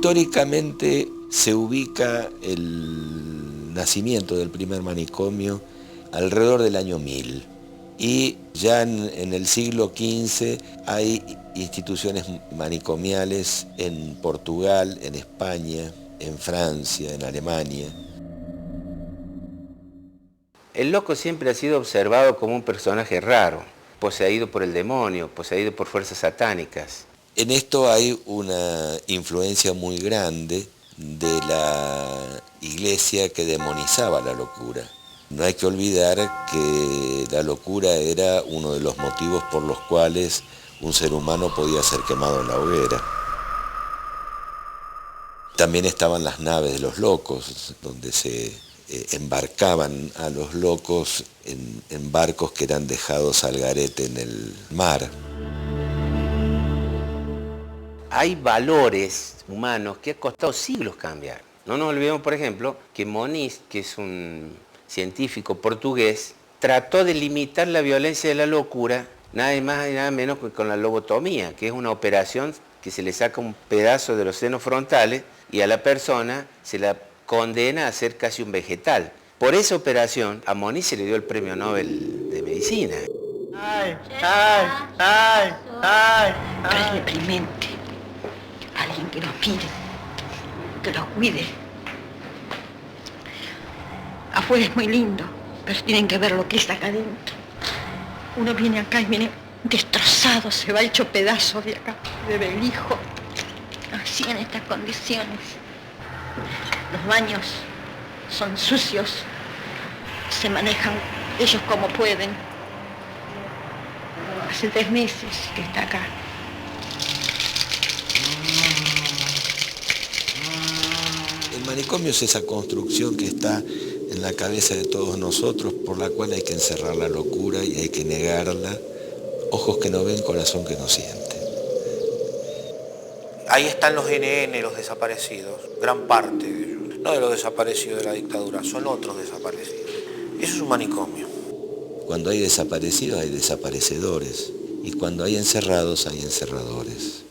históricamente se ubica el nacimiento del primer manicomio alrededor del año 1000. Y ya en el siglo XV hay instituciones manicomiales en Portugal, en España, en Francia, en Alemania. El loco siempre ha sido observado como un personaje raro, poseído por el demonio, poseído por fuerzas satánicas. En esto hay una influencia muy grande de la iglesia que demonizaba la locura. No hay que olvidar que la locura era uno de los motivos por los cuales un ser humano podía ser quemado en la hoguera. También estaban las naves de los locos, donde se embarcaban a los locos en barcos que eran dejados al garete en el mar. Hay valores humanos que ha costado siglos cambiar. No nos olvidemos, por ejemplo, que Moniz, que es un científico portugués, trató de limitar la violencia de la locura, nada más y nada menos que con la lobotomía, que es una operación que se le saca un pedazo de los senos frontales y a la persona se la condena a ser casi un vegetal. Por esa operación, a Moniz se le dio el premio Nobel de Medicina. ¡Ay, ay, ay, ay! Es deprimente. Alguien que los mire, que los cuide. Afuera es muy lindo, pero tienen que ver lo que es acá adentro. Uno viene acá y viene destrozado, se va hecho pedazos de acá, de belijo. Así en estas condiciones. Los baños son sucios, se manejan ellos como pueden. Hace 3 meses que está acá. El manicomio es esa construcción que está en la cabeza de todos nosotros, por la cual hay que encerrar la locura y hay que negarla. Ojos que no ven, corazón que no siente. Ahí están los NN, los desaparecidos, gran parte de ellos. No de los desaparecidos de la dictadura, son otros desaparecidos. Eso es un manicomio. Cuando hay desaparecidos hay desaparecedores, y cuando hay encerrados hay encerradores.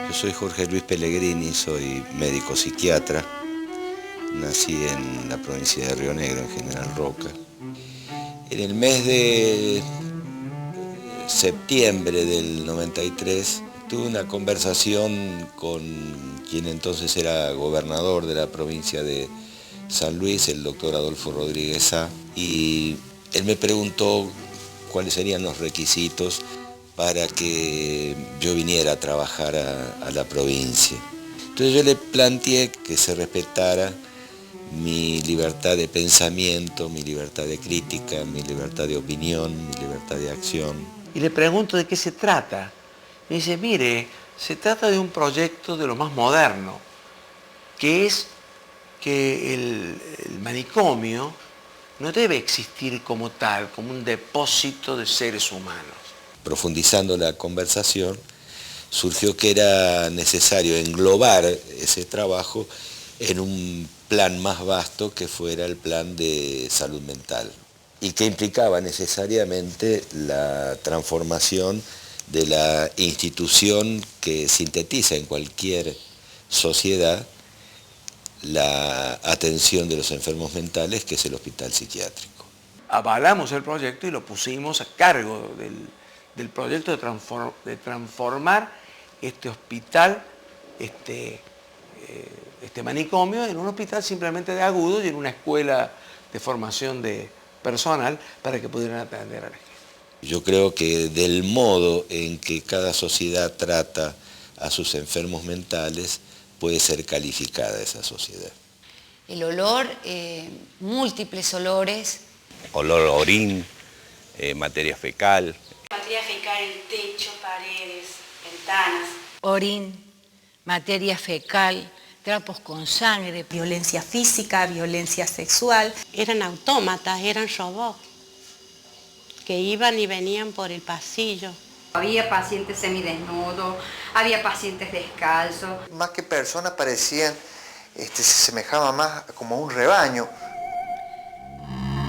Yo soy Jorge Luis Pellegrini, soy médico psiquiatra. Nací en la provincia de Río Negro, en General Roca. En el mes de septiembre del 93 tuve una conversación con quien entonces era gobernador de la provincia de San Luis, el doctor Adolfo Rodríguez Sá, y él me preguntó cuáles serían los requisitos para que yo viniera a trabajar a la provincia. Entonces yo le planteé que se respetara mi libertad de pensamiento, mi libertad de crítica, mi libertad de opinión, mi libertad de acción. Y le pregunto de qué se trata. Me dice, mire, se trata de un proyecto de lo más moderno, que es que el manicomio no debe existir como tal, como un depósito de seres humanos. Profundizando la conversación, surgió que era necesario englobar ese trabajo en un plan más vasto que fuera el plan de salud mental y que implicaba necesariamente la transformación de la institución que sintetiza en cualquier sociedad la atención de los enfermos mentales, que es el hospital psiquiátrico. Avalamos el proyecto y lo pusimos a cargo del proyecto de transformar este hospital, este manicomio, en un hospital simplemente de agudos y en una escuela de formación de personal para que pudieran atender a la gente. Yo creo que del modo en que cada sociedad trata a sus enfermos mentales puede ser calificada esa sociedad. El olor, múltiples olores. Olor a orín, materia fecal. Materia fecal en techo, paredes, ventanas. Orín, materia fecal, trapos con sangre. Violencia física, violencia sexual. Eran autómatas, eran robots que iban y venían por el pasillo. Había pacientes semidesnudos, había pacientes descalzos. Más que personas parecían, se semejaban más como un rebaño.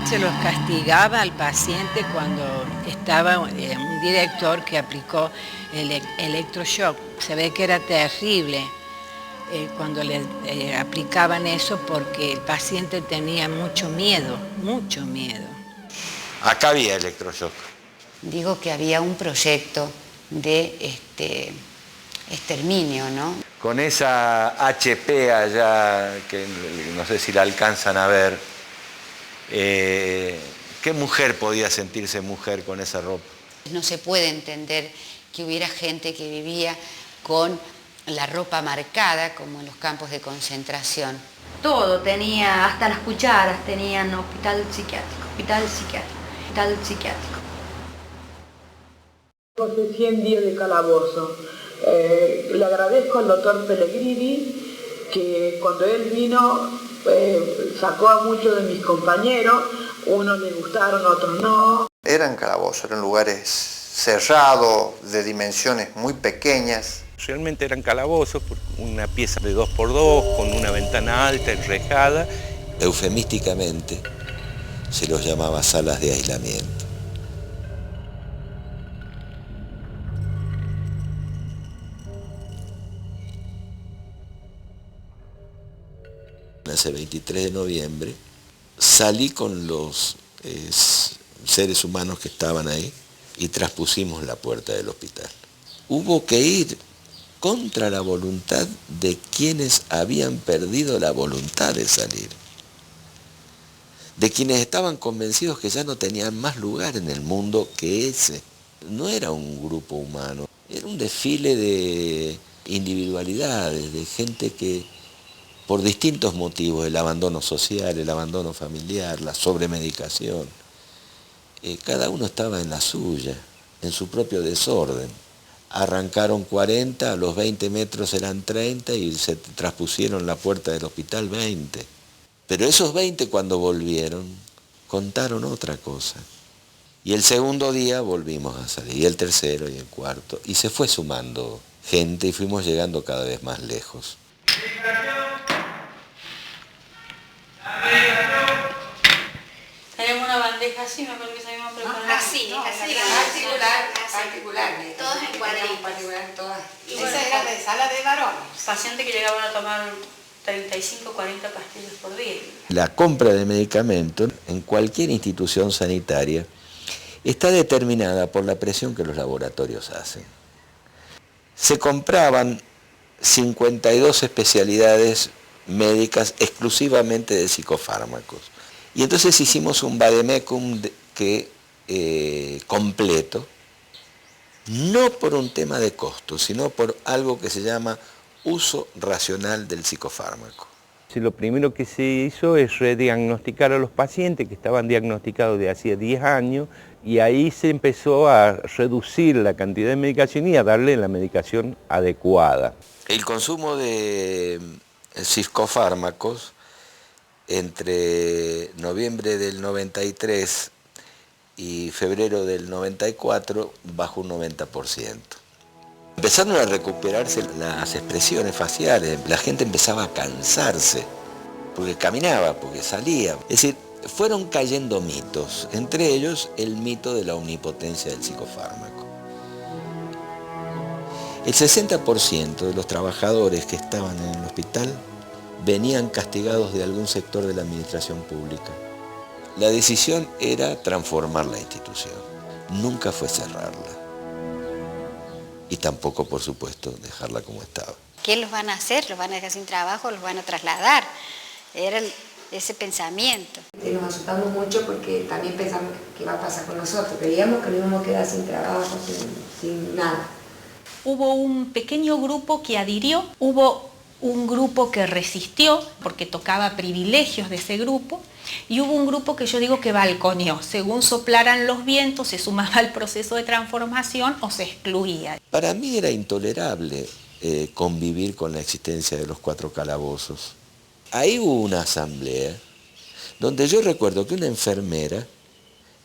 Se los castigaba al paciente cuando estaba un director que aplicó el electroshock. Se ve que era terrible cuando le aplicaban eso porque el paciente tenía mucho miedo, mucho miedo. Acá había electroshock. Digo que había un proyecto de exterminio, ¿no? Con esa HP allá, que no sé si la alcanzan a ver, ¿qué mujer podía sentirse mujer con esa ropa? No se puede entender que hubiera gente que vivía con la ropa marcada, como en los campos de concentración. Todo tenía, hasta las cucharas tenían hospital psiquiátrico, hospital psiquiátrico, hospital psiquiátrico. Hace 100 días de calabozo. Le agradezco al doctor Pellegrini que cuando él vino sacó a muchos de mis compañeros, unos les gustaron, otros no. Eran calabozos, eran lugares cerrados, de dimensiones muy pequeñas. Realmente eran calabozos, una pieza de 2x2 con una ventana alta, enrejada. Eufemísticamente se los llamaba salas de aislamiento. Ese 23 de noviembre salí con los seres humanos que estaban ahí y traspusimos la puerta del hospital. Hubo que ir contra la voluntad de quienes habían perdido la voluntad de salir, de quienes estaban convencidos que ya no tenían más lugar en el mundo que ese. No era un grupo humano, era un desfile de individualidades, de gente que por distintos motivos, el abandono social, el abandono familiar, la sobremedicación, cada uno estaba en la suya, en su propio desorden. Arrancaron 40, a los 20 metros eran 30 y se traspusieron la puerta del hospital 20. Pero esos 20 cuando volvieron, contaron otra cosa. Y el segundo día volvimos a salir, y el tercero y el cuarto, y se fue sumando gente y fuimos llegando cada vez más lejos. Tenemos una bandeja así, me acuerdo que sabíamos preparar. Así, particular. Todas en cuadritos. Todas. Esa era de sala de varones. Pacientes que llegaban a tomar 35, 40 pastillas por día. La compra de medicamentos en cualquier institución sanitaria está determinada por la presión que los laboratorios hacen. Se compraban 52 especialidades médicas exclusivamente de psicofármacos. Y entonces hicimos un vademecum completo, no por un tema de costo, sino por algo que se llama uso racional del psicofármaco. Lo primero que se hizo es rediagnosticar a los pacientes que estaban diagnosticados de hacía 10 años y ahí se empezó a reducir la cantidad de medicación y a darle la medicación adecuada. El consumo de psicofármacos entre noviembre del 93 y febrero del 94 bajó un 90%. Empezaron a recuperarse las expresiones faciales, la gente empezaba a cansarse, porque caminaba, porque salía. Es decir, fueron cayendo mitos, entre ellos el mito de la omnipotencia del psicofármaco. El 60% de los trabajadores que estaban en el hospital venían castigados de algún sector de la administración pública. La decisión era transformar la institución, nunca fue cerrarla. Y tampoco, por supuesto, dejarla como estaba. ¿Qué los van a hacer? ¿Los van a dejar sin trabajo? ¿Los van a trasladar? Era ese pensamiento. Nos asustamos mucho porque también pensamos qué va a pasar con nosotros. Creíamos que nos íbamos a quedar sin trabajo, sin nada. Hubo un pequeño grupo que adhirió, hubo un grupo que resistió porque tocaba privilegios de ese grupo y hubo un grupo que yo digo que balconeó. Según soplaran los vientos se sumaba al proceso de transformación o se excluía. Para mí era intolerable convivir con la existencia de los 4 calabozos. Ahí hubo una asamblea donde yo recuerdo que una enfermera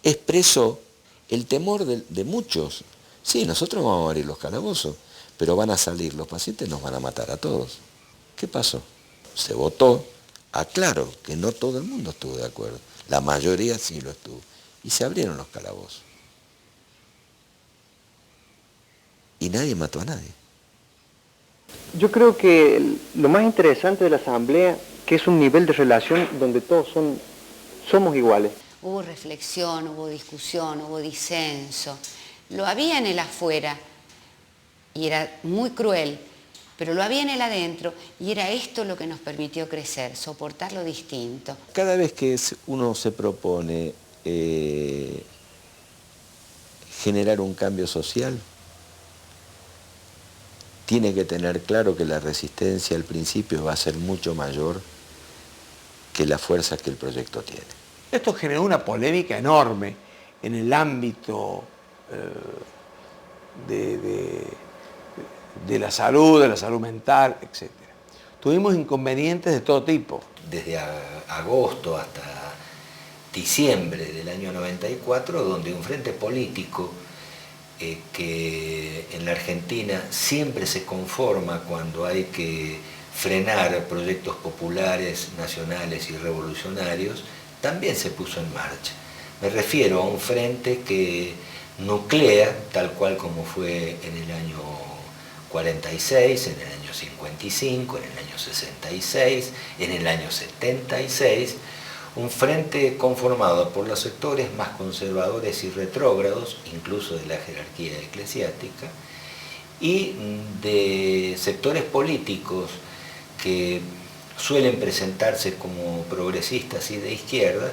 expresó el temor de muchos. Sí, nosotros vamos a abrir los calabozos, pero van a salir los pacientes, nos van a matar a todos. ¿Qué pasó? Se votó. Aclaro que no todo el mundo estuvo de acuerdo. La mayoría sí lo estuvo. Y se abrieron los calabozos. Y nadie mató a nadie. Yo creo que lo más interesante de la asamblea, que es un nivel de relación donde todos somos iguales. Hubo reflexión, hubo discusión, hubo disenso. Lo había en el afuera y era muy cruel, pero lo había en el adentro y era esto lo que nos permitió crecer, soportar lo distinto. Cada vez que uno se propone generar un cambio social, tiene que tener claro que la resistencia al principio va a ser mucho mayor que la fuerza que el proyecto tiene. Esto generó una polémica enorme en el ámbito de la salud mental, etc. Tuvimos inconvenientes de todo tipo. Desde agosto hasta diciembre del año 94, donde un frente político que en la Argentina siempre se conforma cuando hay que frenar proyectos populares, nacionales y revolucionarios, también se puso en marcha. Me refiero a un frente que nuclea, tal cual como fue en el año 46, en el año 55, en el año 66, en el año 76, un frente conformado por los sectores más conservadores y retrógrados, incluso de la jerarquía eclesiástica, y de sectores políticos que suelen presentarse como progresistas y de izquierda,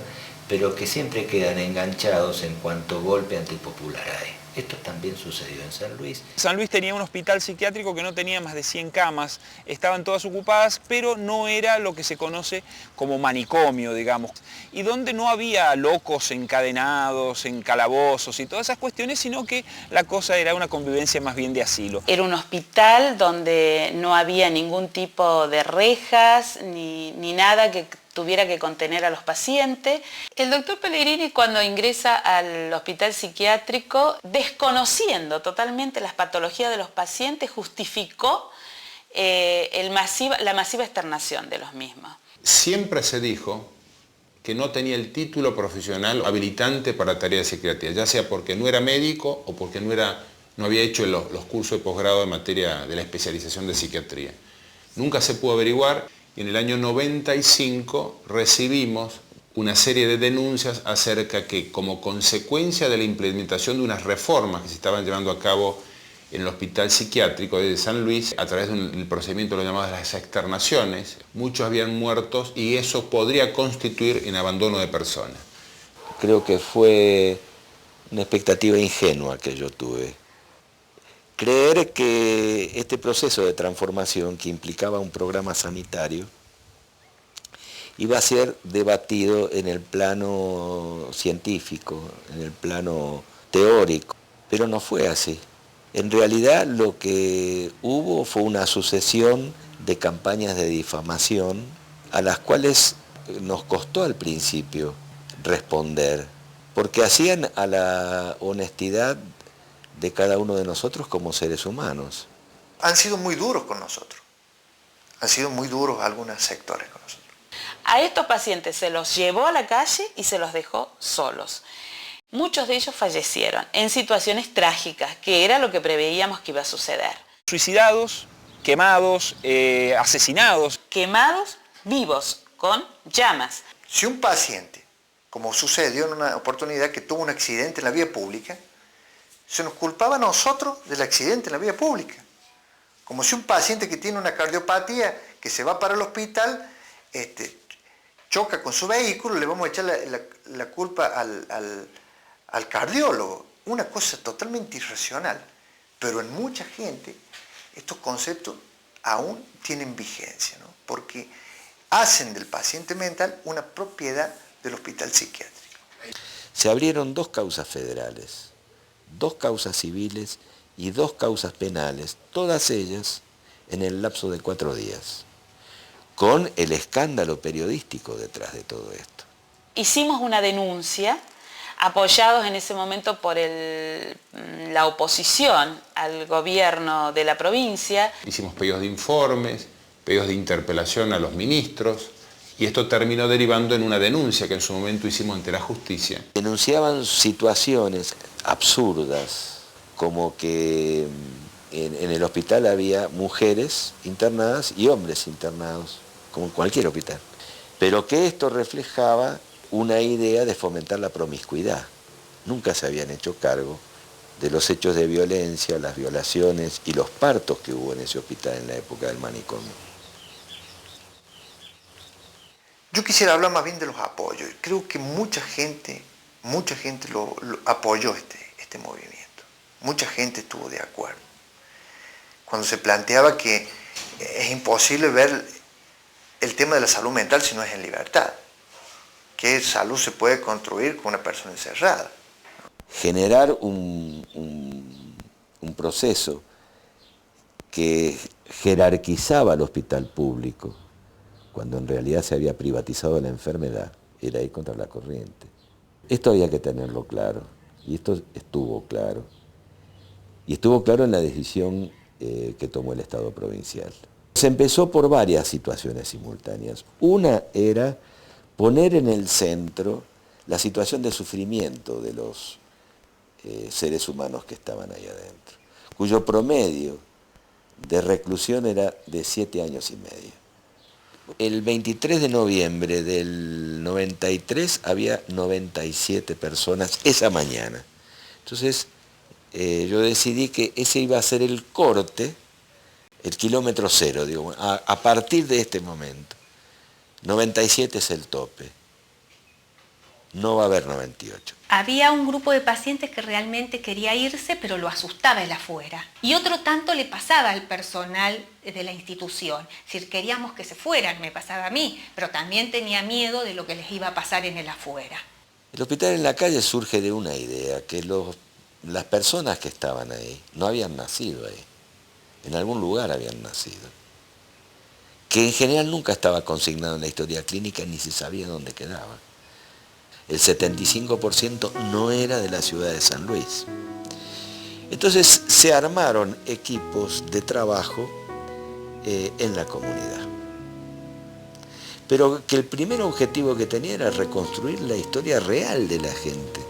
pero que siempre quedan enganchados en cuanto golpe antipopular hay. Esto también sucedió en San Luis. San Luis tenía un hospital psiquiátrico que no tenía más de 100 camas, estaban todas ocupadas, pero no era lo que se conoce como manicomio, digamos, y donde no había locos encadenados, en calabozos y todas esas cuestiones, sino que la cosa era una convivencia más bien de asilo. Era un hospital donde no había ningún tipo de rejas ni nada que tuviera que contener a los pacientes. El doctor Pellegrini, cuando ingresa al hospital psiquiátrico, desconociendo totalmente las patologías de los pacientes, justificó la masiva externación de los mismos. Siempre se dijo que no tenía el título profesional habilitante para tareas de psiquiatría, ya sea porque no era médico o porque no había hecho los cursos de posgrado en materia de la especialización de psiquiatría. Nunca se pudo averiguar. Y en el año 95 recibimos una serie de denuncias acerca que, como consecuencia de la implementación de unas reformas que se estaban llevando a cabo en el hospital psiquiátrico de San Luis, a través del procedimiento de lo llamado las externaciones, muchos habían muerto y eso podría constituir en abandono de personas. Creo que fue una expectativa ingenua que yo tuve. Creer que este proceso de transformación que implicaba un programa sanitario iba a ser debatido en el plano científico, en el plano teórico, pero no fue así. En realidad lo que hubo fue una sucesión de campañas de difamación a las cuales nos costó al principio responder, porque hacían a la honestidad de cada uno de nosotros como seres humanos. Han sido muy duros con nosotros. Han sido muy duros algunos sectores con nosotros. A estos pacientes se los llevó a la calle y se los dejó solos. Muchos de ellos fallecieron en situaciones trágicas, que era lo que preveíamos que iba a suceder. Suicidados, quemados, asesinados. Quemados vivos, con llamas. Si un paciente, como sucedió en una oportunidad que tuvo un accidente en la vía pública, se nos culpaba a nosotros del accidente en la vía pública. Como si un paciente que tiene una cardiopatía, que se va para el hospital, choca con su vehículo, le vamos a echar la culpa al cardiólogo. Una cosa totalmente irracional. Pero en mucha gente estos conceptos aún tienen vigencia, ¿no? Porque hacen del paciente mental una propiedad del hospital psiquiátrico. Se abrieron 2 causas federales, 2 causas civiles y 2 causas penales, todas ellas en el lapso de 4 días, con el escándalo periodístico detrás de todo esto. Hicimos una denuncia, apoyados en ese momento por la oposición al gobierno de la provincia. Hicimos pedidos de informes, pedidos de interpelación a los ministros Y esto terminó derivando en una denuncia que en su momento hicimos ante la justicia. Denunciaban situaciones absurdas, como que en el hospital había mujeres internadas y hombres internados, como en cualquier hospital. Pero que esto reflejaba una idea de fomentar la promiscuidad. Nunca se habían hecho cargo de los hechos de violencia, las violaciones y los partos que hubo en ese hospital en la época del manicomio. Yo quisiera hablar más bien de los apoyos. Creo que mucha gente lo apoyó este movimiento. Mucha gente estuvo de acuerdo. Cuando se planteaba que es imposible ver el tema de la salud mental si no es en libertad. ¿Qué salud se puede construir con una persona encerrada? Generar un proceso que jerarquizaba el hospital público, cuando en realidad se había privatizado la enfermedad, era ir contra la corriente. Esto había que tenerlo claro, y esto estuvo claro. Y estuvo claro en la decisión que tomó el Estado provincial. Se empezó por varias situaciones simultáneas. Una era poner en el centro la situación de sufrimiento de los seres humanos que estaban ahí adentro, cuyo promedio de reclusión era de 7 años y medio. El 23 de noviembre del 93 había 97 personas esa mañana. Entonces yo decidí que ese iba a ser el corte, el kilómetro cero, digo, a partir de este momento. 97 es el tope. No va a haber 98. Había un grupo de pacientes que realmente quería irse, pero lo asustaba el afuera. Y otro tanto le pasaba al personal de la institución. Es decir, queríamos que se fueran, me pasaba a mí, pero también tenía miedo de lo que les iba a pasar en el afuera. El hospital en la calle surge de una idea, que las personas que estaban ahí no habían nacido ahí. En algún lugar habían nacido. Que en general nunca estaba consignado en la historia clínica ni se sabía dónde quedaba. El 75% no era de la ciudad de San Luis. Entonces se armaron equipos de trabajo en la comunidad. Pero que el primer objetivo que tenía era reconstruir la historia real de la gente,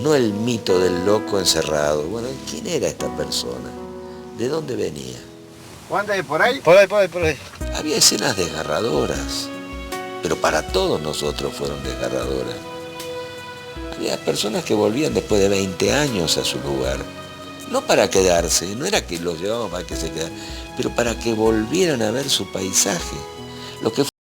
no el mito del loco encerrado. Bueno, ¿quién era esta persona? ¿De dónde venía? ¿Cuándo por ahí? Por ahí. Había escenas desgarradoras, pero para todos nosotros fueron desgarradoras. Había personas que volvían después de 20 años a su lugar, no para quedarse, no era que los llevaban para que se quedaran, pero para que volvieran a ver su paisaje. Lo que